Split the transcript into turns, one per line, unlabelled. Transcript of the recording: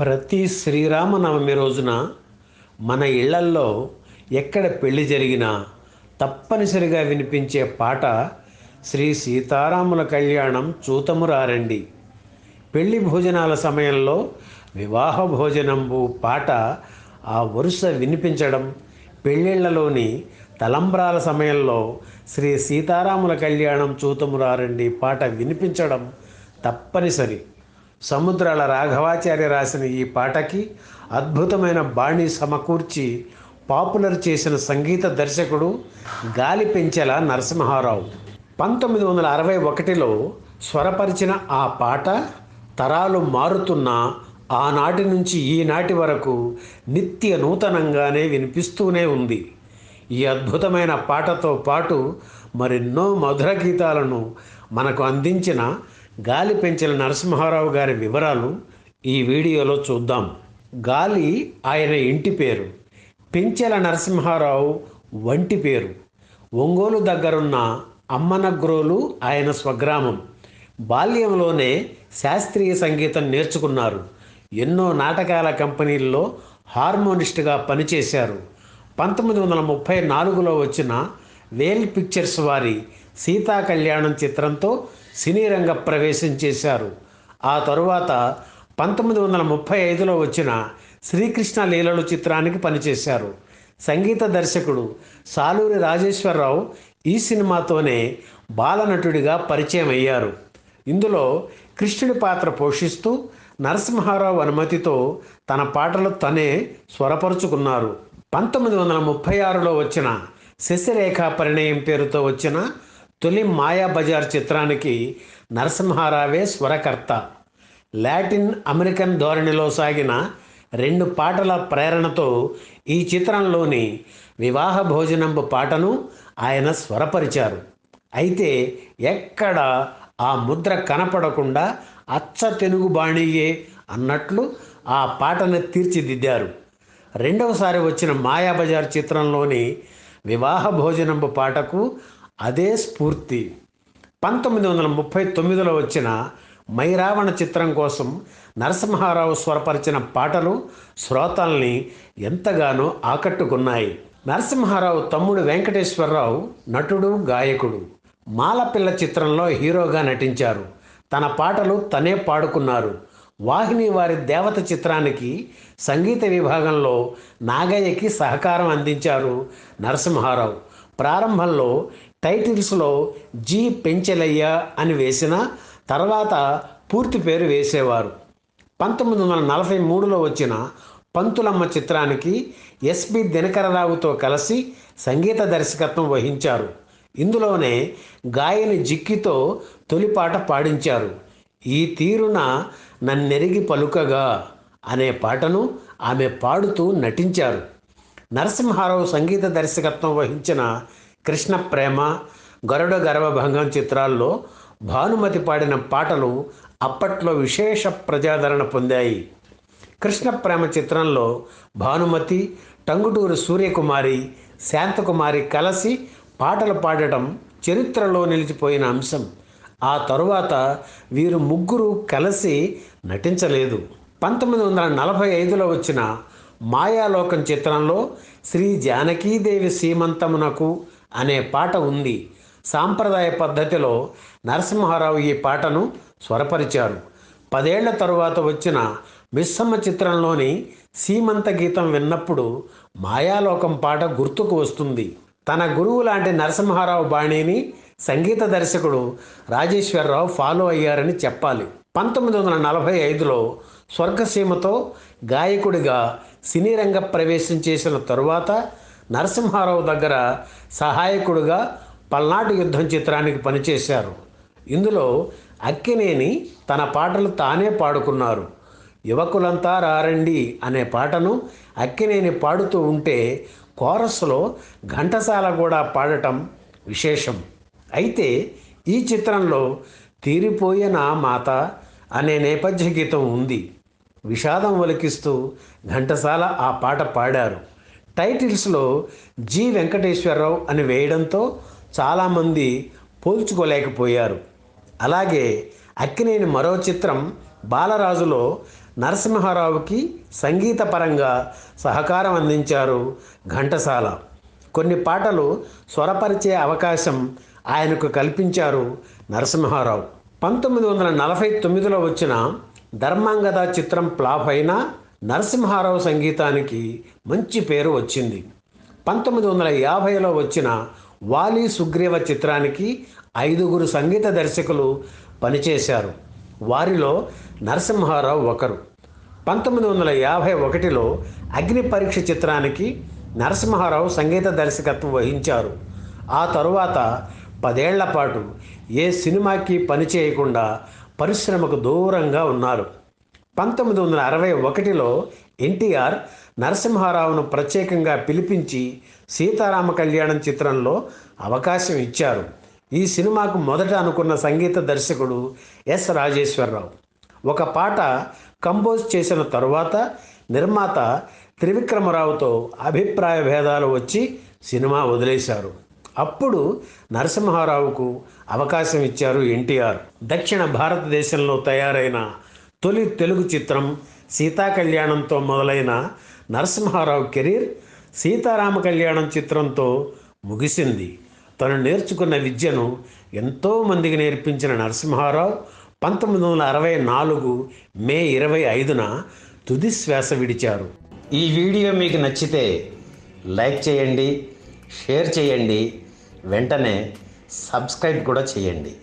ప్రతి శ్రీరామనవమి రోజున మన ఇళ్లల్లో ఎక్కడ పెళ్లి జరిగినా తప్పనిసరిగా వినిపించే పాట శ్రీ సీతారాముల కళ్యాణం చూతము రారండి. పెళ్లి భోజనాల సమయంలో వివాహ భోజనంబు పాట ఆ వరుస వినిపించడం, పెళ్ళిళ్ళలోని తలంబ్రాల సమయంలో శ్రీ సీతారాముల కళ్యాణం చూతము రారండి పాట వినిపించడం తప్పనిసరి. సముద్రాల రాఘవాచార్య రాసిన ఈ పాటకి అద్భుతమైన బాణి సమకూర్చి పాపులర్ చేసిన సంగీత దర్శకుడు గాలిపెంచెల నరసింహారావు. 1961లో స్వరపరిచిన ఆ పాట తరాలు మారుతున్న ఆనాటి నుంచి ఈనాటి వరకు నిత్య నూతనంగానే వినిపిస్తూనే ఉంది. ఈ అద్భుతమైన పాటతో పాటు మరెన్నో మధుర గీతాలను మనకు అందించిన గాలిపెంచెల నరసింహారావు గారి వివరాలు ఈ వీడియోలో చూద్దాం. గాలి ఆయన ఇంటి పేరు, పెంచెల నరసింహారావు వంటి పేరు. ఒంగోలు దగ్గరున్న అమ్మనగ్రోలు ఆయన స్వగ్రామం. బాల్యంలోనే శాస్త్రీయ సంగీతం నేర్చుకున్నారు. ఎన్నో నాటకాల కంపెనీల్లో హార్మోనిస్ట్గా పనిచేశారు. 1934లో వచ్చిన వేల్ పిక్చర్స్ వారి సీతా కళ్యాణం చిత్రంతో సినీ రంగ ప్రవేశం చేశారు. ఆ తరువాత 1935లో వచ్చిన శ్రీకృష్ణ లీలలు చిత్రానికి పనిచేశారు. సంగీత దర్శకుడు సాలూరి రాజేశ్వరరావు ఈ సినిమాతోనే బాలనటుడిగా పరిచయం అయ్యారు. ఇందులో కృష్ణుడి పాత్ర పోషిస్తూ నరసింహారావు అనుమతితో తన పాటలు తనే స్వరపరుచుకున్నారు. 1936లో వచ్చిన శశిరేఖ పరిణయం పేరుతో వచ్చిన తొలి మాయాబజార్ చిత్రానికి నరసింహారావే స్వరకర్త. లాటిన్ అమెరికన్ ధోరణిలో సాగిన 2 పాటల ప్రేరణతో ఈ చిత్రంలోని వివాహ భోజనంబు పాటను ఆయన స్వరపరిచారు. అయితే ఎక్కడ ఆ ముద్ర కనపడకుండా అచ్చ తెలుగు బాణీయే అన్నట్లు ఆ పాటను తీర్చిదిద్దారు. రెండవసారి వచ్చిన మాయాబజార్ చిత్రంలోని వివాహ భోజనంబు పాటకు అదే స్ఫూర్తి. 1939లో వచ్చిన మైరావణ చిత్రం కోసం నరసింహారావు స్వరపరిచిన పాటలు శ్రోతల్ని ఎంతగానో ఆకట్టుకున్నాయి. నరసింహారావు తమ్ముడు వెంకటేశ్వరరావు నటుడు, గాయకుడు. మాలపిల్ల చిత్రంలో హీరోగా నటించారు. తన పాటలు తనే పాడుకున్నారు. వాహిని వారి దేవత చిత్రానికి సంగీత విభాగంలో నాగయ్యకి సహకారం అందించారు నరసింహారావు. ప్రారంభంలో టైటిల్స్లో జి పెంచెలయ్య అని వేసిన తర్వాత పూర్తి పేరు వేసేవారు. 1943లో వచ్చిన పంతులమ్మ చిత్రానికి ఎస్పి దినకరరావుతో కలిసి సంగీత దర్శకత్వం వహించారు. ఇందులోనే గాయని జిక్కితో తొలిపాట పాడించారు. ఈ తీరున నన్నెరిగి పలుకగా అనే పాటను ఆమె పాడుతూ నటించారు. నరసింహారావు సంగీత దర్శకత్వం వహించిన కృష్ణ ప్రేమ, గరుడ గర్వభంగం చిత్రాల్లో భానుమతి పాడిన పాటలు అప్పట్లో విశేష ప్రజాదరణ పొందాయి. కృష్ణ ప్రేమ చిత్రంలో భానుమతి, టంగుటూరి సూర్యకుమారి, శాంతకుమారి కలిసి పాటలు పాడటం చరిత్రలో నిలిచిపోయిన అంశం. ఆ తరువాత వీరు ముగ్గురు కలిసి నటించలేదు. 1945లో వచ్చిన మాయాలోకం చిత్రంలో శ్రీ జానకీదేవి సీమంతమునకు అనే పాట ఉంది. సాంప్రదాయ పద్ధతిలో నరసింహారావు ఈ పాటను స్వరపరిచారు. 10 ఏళ్ల తరువాత వచ్చిన మిస్సమ్మ చిత్రంలోని సీమంత గీతం విన్నప్పుడు మాయాలోకం పాట గుర్తుకు వస్తుంది. తన గురువు లాంటి నరసింహారావు బాణీని సంగీత దర్శకుడు రాజేశ్వరరావు ఫాలో అయ్యారని చెప్పాలి. 1945లో స్వర్గసీమతో గాయకుడిగా సినీ రంగ ప్రవేశం చేసిన తరువాత నరసింహారావు దగ్గర సహాయకుడిగా పల్నాటి యుద్ధం చిత్రానికి పనిచేశారు. ఇందులో అక్కినేని తన పాటలు తానే పాడుకున్నారు. యువకులంతా రారండి అనే పాటను అక్కినేని పాడుతూ ఉంటే కోరస్లో ఘంటసాల కూడా పాడటం విశేషం. అయితే ఈ చిత్రంలో తీరిపోయిన మాత అనే నేపథ్య గీతం ఉంది. విషాదం ఒలికిస్తూ ఘంటసాల ఆ పాట పాడారు. టైటిల్స్లో జి వెంకటేశ్వరరావు అని వేయడంతో చాలామంది పోల్చుకోలేకపోయారు. అలాగే అక్కినేని మరో చిత్రం బాలరాజులో నరసింహారావుకి సంగీతపరంగా సహకారం అందించారు ఘంటసాల. కొన్ని పాటలు స్వరపరిచే అవకాశం ఆయనకు కల్పించారు నరసింహారావు. 1949లో వచ్చిన ధర్మాంగద చిత్రం ఫ్లాప్ అయినా నరసింహారావు సంగీతానికి మంచి పేరు వచ్చింది. 1950లో వచ్చిన వాలి సుగ్రీవ చిత్రానికి 5గురు సంగీత దర్శకులు పనిచేశారు. వారిలో నరసింహారావు ఒకరు. 1951లో అగ్ని పరీక్ష చిత్రానికి నరసింహారావు సంగీత దర్శకత్వం వహించారు. ఆ తరువాత 10 ఏళ్ల పాటు ఏ సినిమాకి పనిచేయకుండా పరిశ్రమకు దూరంగా ఉన్నారు. 1961లో ఎన్టీఆర్ నరసింహారావును ప్రత్యేకంగా పిలిపించి సీతారామ కళ్యాణం చిత్రంలో అవకాశం ఇచ్చారు. ఈ సినిమాకు మొదట అనుకున్న సంగీత దర్శకుడు ఎస్ రాజేశ్వరరావు. ఒక పాట కంపోజ్ చేసిన తరువాత నిర్మాత త్రివిక్రమరావుతో అభిప్రాయ భేదాలు వచ్చి సినిమా వదిలేశారు. అప్పుడు నరసింహారావుకు అవకాశం ఇచ్చారు ఎన్టీఆర్. దక్షిణ భారతదేశంలో తయారైన తొలి తెలుగు చిత్రం సీతా కళ్యాణంతో మొదలైన నరసింహారావు కెరీర్ సీతారామ కళ్యాణం చిత్రంతో ముగిసింది. తను నేర్చుకున్న విద్యను ఎంతోమందికి నేర్పించిన నరసింహారావు 1964 మే 25న తుది శ్వాస విడిచారు. ఈ వీడియో మీకు నచ్చితే లైక్ చేయండి, షేర్ చేయండి, వెంటనే సబ్స్క్రైబ్ కూడా చేయండి.